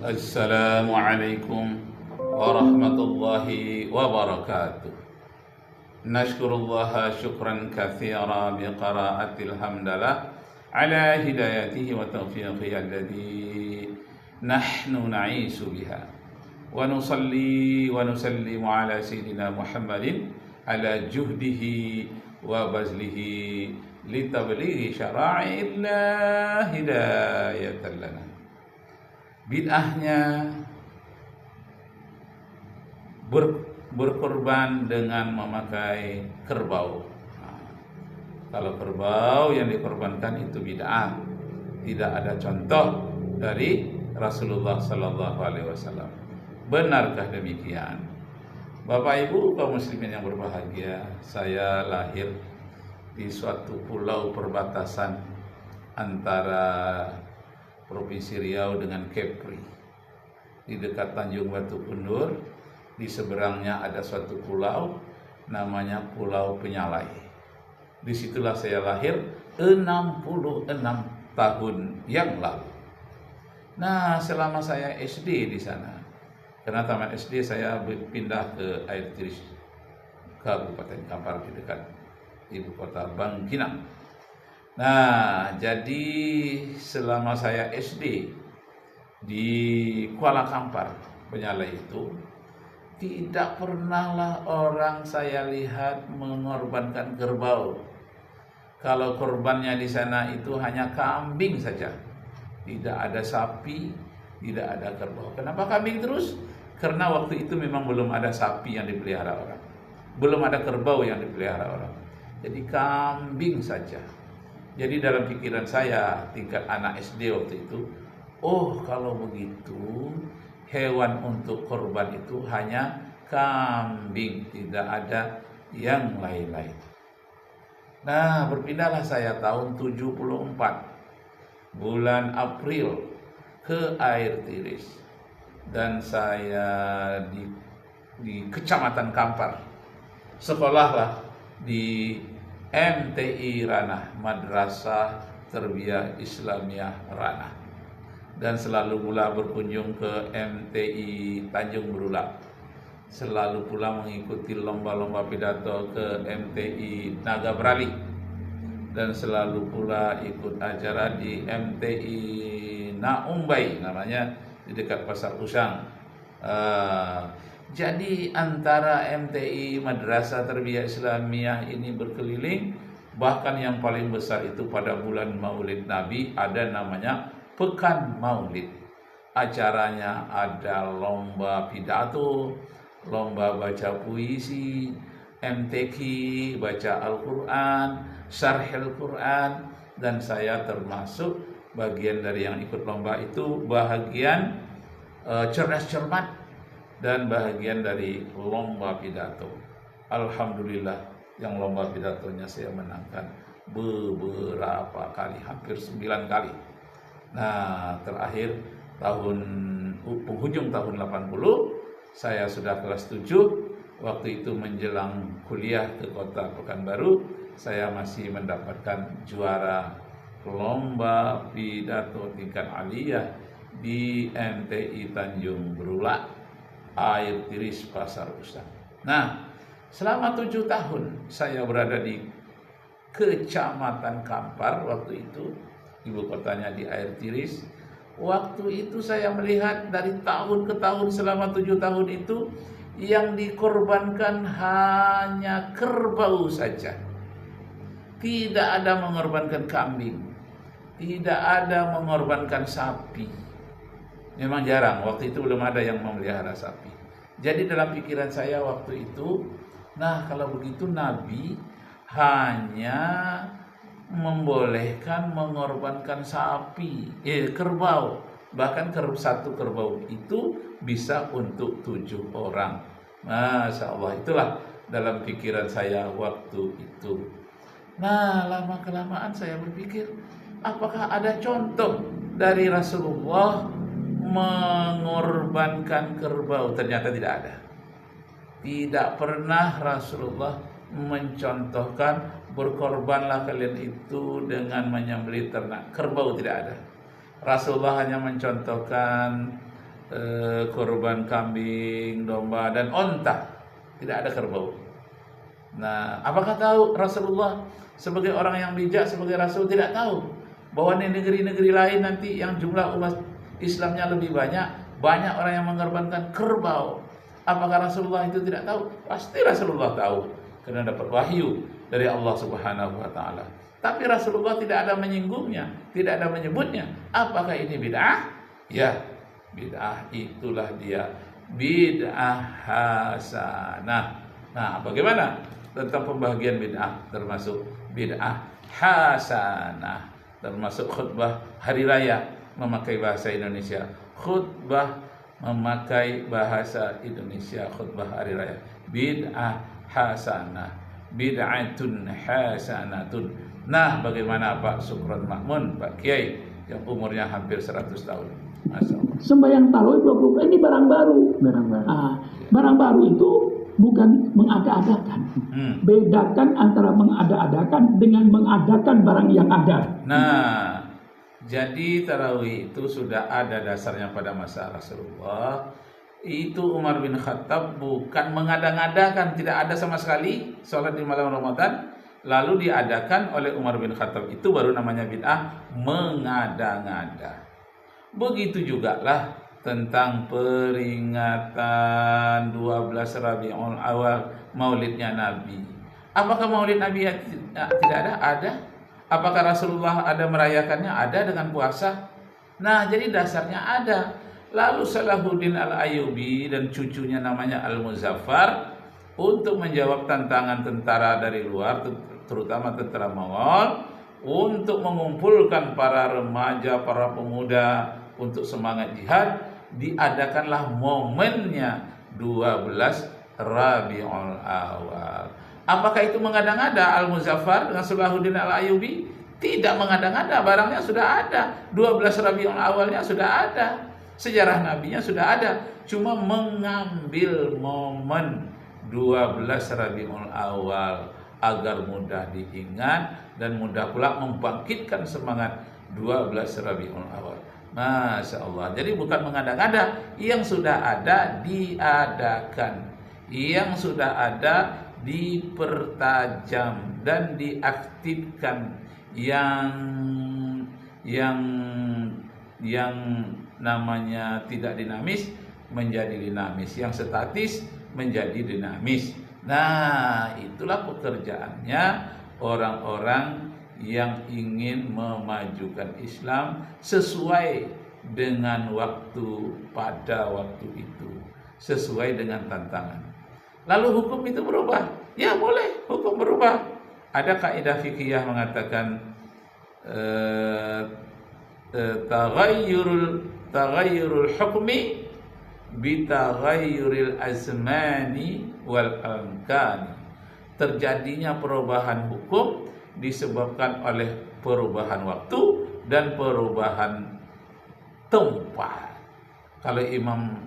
Assalamualaikum warahmatullahi wabarakatuh. Nashkurullaha syukran katsira biqiraatil hamdalah ala hidayatihi wa taufiqihi alladhi nahnu na'ishu biha. Wa nusalli wa nusallimu ala sayyidina Muhammadin ala juhdihi wa bazlihi litablighi syara'illah hidayatan lana. Bid'ahnya berkorban dengan memakai kerbau. Kalau kerbau yang dikorbankan itu bid'ah, tidak ada contoh dari Rasulullah Sallallahu Alaihi Wasallam. Benarkah demikian? Bapak Ibu kaum muslimin yang berbahagia, saya lahir di suatu pulau perbatasan antara Provinsi Riau dengan Kepri, di dekat Tanjung Batu Kundur. Di seberangnya ada suatu pulau namanya Pulau Penyalai. Disitulah saya lahir 66 tahun yang lalu. Nah, selama saya SD di sana, karena tamat SD saya pindah ke Air Tiris, Kabupaten Kampar, di dekat ibu kota Bangkinang. Nah, jadi selama saya SD di Kuala Kampar, Penyalai itu, tidak pernahlah orang saya lihat mengorbankan kerbau. Kalau korbannya di sana itu hanya kambing saja, tidak ada sapi, tidak ada kerbau. Kenapa kambing terus? Karena waktu itu memang belum ada sapi yang dipelihara orang, belum ada kerbau yang dipelihara orang. Jadi kambing saja. Jadi dalam pikiran saya tingkat anak SD waktu itu, oh kalau begitu hewan untuk korban itu hanya kambing, tidak ada yang lain-lain. Nah, berpindahlah saya tahun 74 bulan April ke Air Tiris, dan saya di Kecamatan Kampar. Sekolahlah di MTI Ranah, Madrasah Tarbiyah Islamiyah Ranah, dan selalu pula berkunjung ke MTI Tanjung Berulak, selalu pula mengikuti lomba-lomba pidato ke MTI Naga Berali, dan selalu pula ikut acara di MTI Naumbai, namanya di dekat Pasar Usang. Jadi antara MTI Madrasah Tarbiyah Islamiyah ini berkeliling. Bahkan yang paling besar itu pada bulan Maulid Nabi ada namanya Pekan Maulid. Acaranya ada lomba pidato, lomba baca puisi, MTQ, baca Al-Quran, Syarhil Quran, dan saya termasuk bagian dari yang ikut lomba itu, bahagian cerdas cermat, dan bahagian dari lomba pidato. Alhamdulillah, yang lomba pidatonya saya menangkan beberapa kali, hampir 9 kali. Nah, terakhir penghujung tahun 80, saya sudah kelas 7. Waktu itu menjelang kuliah ke kota Pekanbaru, saya masih mendapatkan juara lomba pidato tingkat aliyah di MTI Tanjung Berulak, Air Tiris, Pasar Usang. Nah, selama 7 tahun saya berada di Kecamatan Kampar. Waktu itu ibu kotanya di Air Tiris. Waktu itu saya melihat dari tahun ke tahun selama 7 tahun itu yang dikorbankan hanya kerbau saja. Tidak ada mengorbankan kambing, tidak ada mengorbankan sapi. Memang jarang, waktu itu belum ada yang memelihara sapi. Jadi dalam pikiran saya waktu itu, nah kalau begitu Nabi hanya membolehkan mengorbankan sapi, kerbau. Bahkan satu kerbau itu bisa untuk 7 orang. Masya Allah, itulah dalam pikiran saya waktu itu. Nah, lama-kelamaan saya berpikir, apakah ada contoh dari Rasulullah mengorbankan kerbau? Ternyata tidak ada. Tidak pernah Rasulullah mencontohkan berkorbanlah kalian itu dengan menyembelih ternak kerbau, tidak ada. Rasulullah hanya mencontohkan korban kambing, domba dan onta, tidak ada kerbau. Nah, apakah tahu Rasulullah sebagai orang yang bijak, sebagai Rasul tidak tahu bahwa di negeri-negeri lain nanti yang jumlah umat Islamnya lebih banyak orang yang mengorbankan kerbau. Apakah Rasulullah itu tidak tahu? Pasti Rasulullah tahu, karena dapat wahyu dari Allah Subhanahu wa taala. Tapi Rasulullah tidak ada menyinggungnya, tidak ada menyebutnya. Apakah ini bid'ah? Ya, bid'ah itulah dia, bid'ah hasanah. Nah, bagaimana tentang pembagian bid'ah? Termasuk bid'ah hasanah, termasuk khutbah hari raya memakai bahasa Indonesia, khutbah memakai bahasa Indonesia, khutbah hari raya, bid'ah hasanah, bid'atun hasanatun. Nah, bagaimana Pak Sukron Makmun, Pak Kiai yang umurnya hampir 100 tahun? Masya Allah. Sembahyang tarawih 20 ini barang baru. Barang baru itu bukan mengada-adakan. Bedakan antara mengada-adakan dengan mengadakan barang yang ada. Nah, jadi tarawih itu sudah ada dasarnya pada masa Rasulullah. Itu Umar bin Khattab bukan mengada-ngadakan, tidak ada sama sekali sholat di malam Ramadan lalu diadakan oleh Umar bin Khattab, itu baru namanya bid'ah, mengada-ngada. Begitu juga lah tentang peringatan 12 Rabiul Awal, maulidnya Nabi. Apakah maulid Nabi tidak ada? Ada. Apakah Rasulullah ada merayakannya? Ada dengan puasa. Nah, jadi dasarnya ada. Lalu Salahuddin Al-Ayyubi dan cucunya namanya Al-Muzaffar untuk menjawab tantangan tentara dari luar, terutama tentara Mongol, untuk mengumpulkan para remaja, para pemuda untuk semangat jihad, diadakanlah momennya 12 Rabiul Awal. Apakah itu mengada-ngada? Al-Muzaffar dengan Salahuddin Al-Ayyubi tidak mengada-ngada, barangnya sudah ada, 12 Rabiul Awalnya sudah ada, sejarah nabinya sudah ada, cuma mengambil momen 12 Rabiul Awal agar mudah diingat dan mudah pula membangkitkan semangat 12 Rabiul Awal. Masya Allah. Jadi bukan mengada-ngada, yang sudah ada diadakan, yang sudah ada dipertajam dan diaktifkan, yang namanya tidak dinamis menjadi dinamis, yang statis menjadi dinamis. Nah, itulah pekerjaannya orang-orang yang ingin memajukan Islam sesuai dengan waktu, pada waktu itu, sesuai dengan tantangan. Lalu hukum itu berubah? Ya boleh, hukum berubah. Ada kaidah fikih mengatakan taghayyurul hukmi bitaghayyuril azmani wal amkani. Terjadinya perubahan hukum disebabkan oleh perubahan waktu dan perubahan tempat. Kalau Imam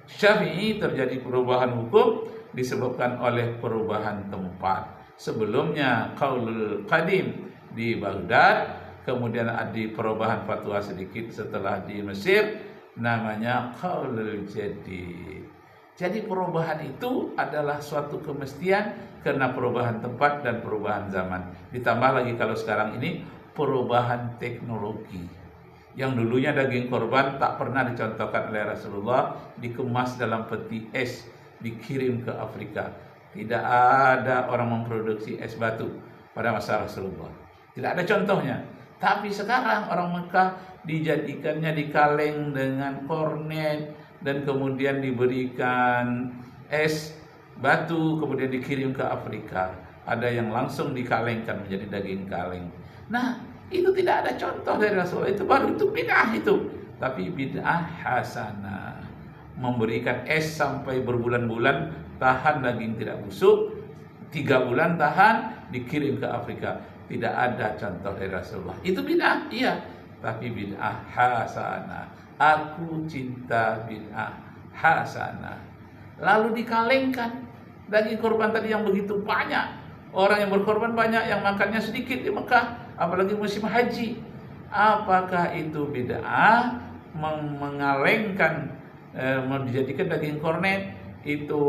Syafi'i terjadi perubahan hukum disebabkan oleh perubahan tempat. Sebelumnya qaulul qadim di Baghdad, kemudian ada perubahan fatwa sedikit setelah di Mesir, namanya qaulul jadid. Jadi perubahan itu adalah suatu kemestian karena perubahan tempat dan perubahan zaman. Ditambah lagi kalau sekarang ini perubahan teknologi. Yang dulunya daging korban tak pernah dicontohkan oleh Rasulullah, dikemas dalam peti es, dikirim ke Afrika. Tidak ada orang memproduksi es batu pada masa Rasulullah. Tidak ada contohnya. Tapi sekarang orang Mekah dijadikannya di kaleng dengan kornet, dan kemudian diberikan es batu, kemudian dikirim ke Afrika. Ada yang langsung dikalengkan menjadi daging kaleng. Nah, itu tidak ada contoh dari Rasulullah. Itu baru, itu bid'ah itu. Tapi bid'ah hasanah. Memberikan es sampai berbulan-bulan, tahan daging tidak busuk, 3 bulan tahan, dikirim ke Afrika. Tidak ada contoh dari Rasulullah. Itu bid'ah, iya. Tapi bid'ah hasanah. Aku cinta bid'ah hasanah. Lalu dikalengkan daging korban tadi yang begitu banyak. Orang yang berkorban banyak, yang makannya sedikit di Mekah, apalagi musim haji. Apakah itu bid'ah mengalengkan mau dijadikan daging kornet, itu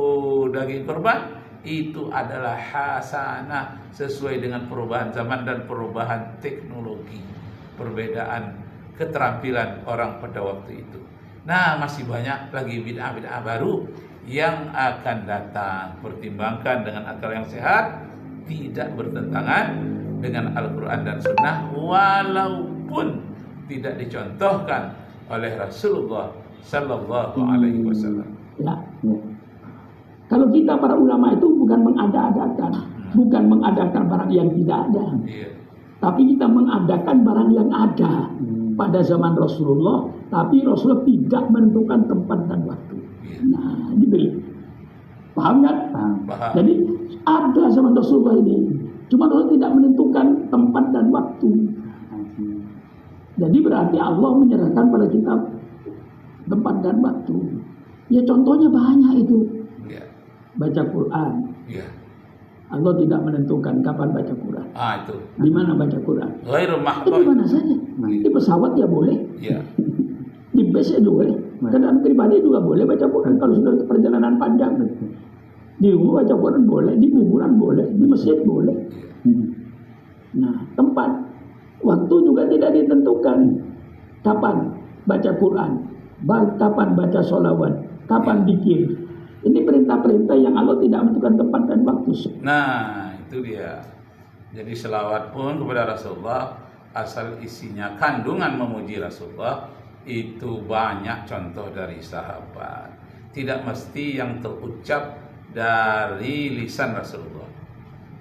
daging korban, itu adalah hasanah sesuai dengan perubahan zaman dan perubahan teknologi, perbedaan keterampilan orang pada waktu itu. Nah, masih banyak lagi bid'ah-bid'ah baru yang akan datang. Pertimbangkan dengan akal yang sehat, tidak bertentangan dengan Al-Quran dan Sunnah, walaupun tidak dicontohkan oleh Rasulullah Sallallahu Alaihi Wasallam. Ya. Kalau kita para ulama itu bukan mengada-adakan, bukan mengadakan barang yang tidak ada, tapi kita mengadakan barang yang ada pada zaman Rasulullah, tapi Rasulullah tidak menentukan tempat dan waktu. Nah, diberi. Paham kan? Paham. Jadi ada zaman Rasulullah ini, cuma Rasulullah tidak menentukan tempat dan waktu. Jadi berarti Allah menyerahkan pada kita tempat dan waktu. Ya contohnya banyak itu. Baca Quran. Allah tidak menentukan kapan baca Quran. Itu. Di mana baca Quran? Ghairu Di mahdud. mana saja. Di pesawat ya boleh. Di bus ya juga boleh. Kendaraan pribadi juga boleh baca Quran kalau sudah perjalanan panjang. Di rumah baca Quran boleh, di kuburan boleh, di masjid boleh. Nah, tempat, waktu juga tidak ditentukan. Kapan baca Quran, kapan baca sholawat, kapan zikir. Ini perintah-perintah yang Allah tidak menentukan tempat dan waktu. Nah, itu dia. Jadi selawat pun kepada Rasulullah, asal isinya kandungan memuji Rasulullah, itu banyak contoh dari sahabat. Tidak mesti yang terucap dari lisan Rasulullah.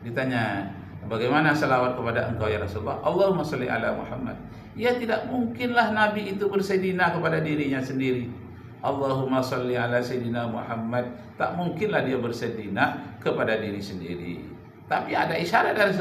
Ditanya, bagaimana selawat kepada engkau ya Rasulullah? Allahumma sholli ala Muhammad. Ya tidak mungkinlah Nabi itu bersedina kepada dirinya sendiri. Allahumma sholli ala Sayyidina Muhammad. Tak mungkinlah dia bersedina kepada diri sendiri. Tapi ada isyarat dari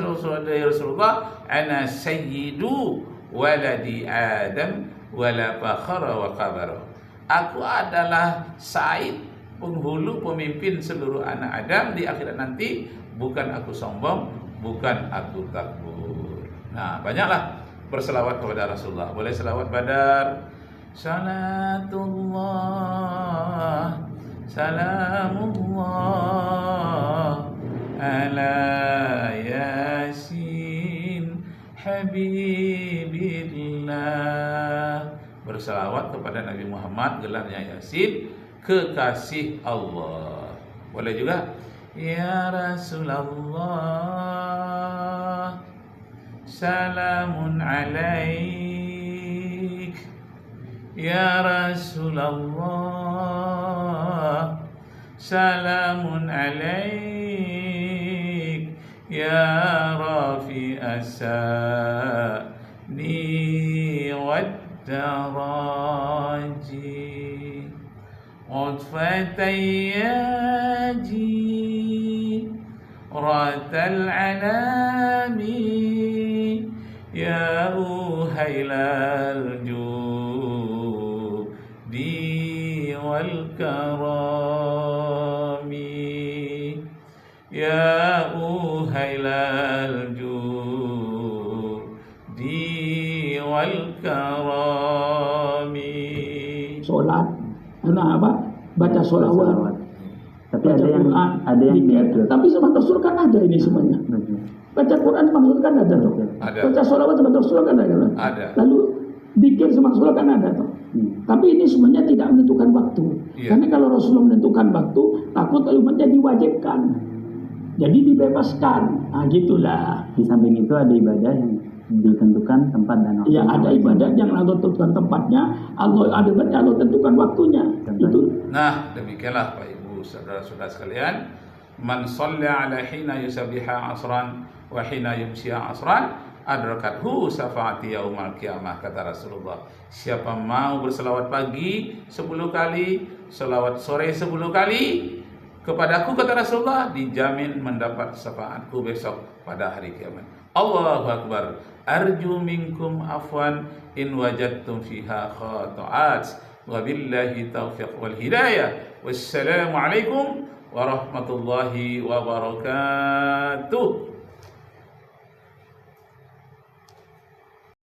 Rasulullah, ana sayyidu waladi Adam wala fakhara wa qabara. Aku adalah Said, penghulu, pemimpin seluruh anak Adam di akhirat nanti. Bukan aku sombong, bukan aku takbur. Nah, banyaklah berselawat kepada Rasulullah. Boleh selawat Badar, salatullah, salamullah ala Yasin Habibillah. Berselawat kepada Nabi Muhammad, gelarnya Yasin, kekasih Allah. Boleh juga ya Rasulullah, salamun alaik. Ya Rasulullah, salamun alaik. Ya Rafi as-sa'ni wad-daraji utfatayyaji ratal alami. Ya uhailal judi wal karami. Ya uhailal judi wal karami. Sholat, karena apa? Baca sholawat. Tapi ada yang diatur. Tapi sama Rasul kan ada ini semuanya. Baca Quran sama Rasul kan ada tuh. Baca sholawat sama Rasul kan ada. Lalu zikir sama Rasul kan ada tuh. Tapi ini semuanya tidak menentukan waktu. Karena kalau Rasulullah menentukan waktu, takut umatnya diwajibkan. Jadi dibebaskan. Nah, gitulah. Di samping itu ada ibadah yang ditentukan tempat dan waktu. Ya, ada ibadah yang Allah tentukan tempatnya, ada ibadah Allah tentukan waktunya. Itu. Nah, demikianlah Pak Ibu, saudara-saudara sekalian, man shalla ala hina yusabbiha asran wa hina yumsiha asran adrakathu syafaati yaumal qiyamah, kata Rasulullah. Siapa mau berselawat pagi 10 kali, selawat sore 10 kali kepadaku, kata Rasulullah, dijamin mendapat syafaatku besok pada hari kiamat. Allahu Akbar. Arju minkum afwan in wajadtum fiha khata'at. Wabillahi taufiq wal hidayah. Wassalamualaikum warahmatullahi wabarakatuh.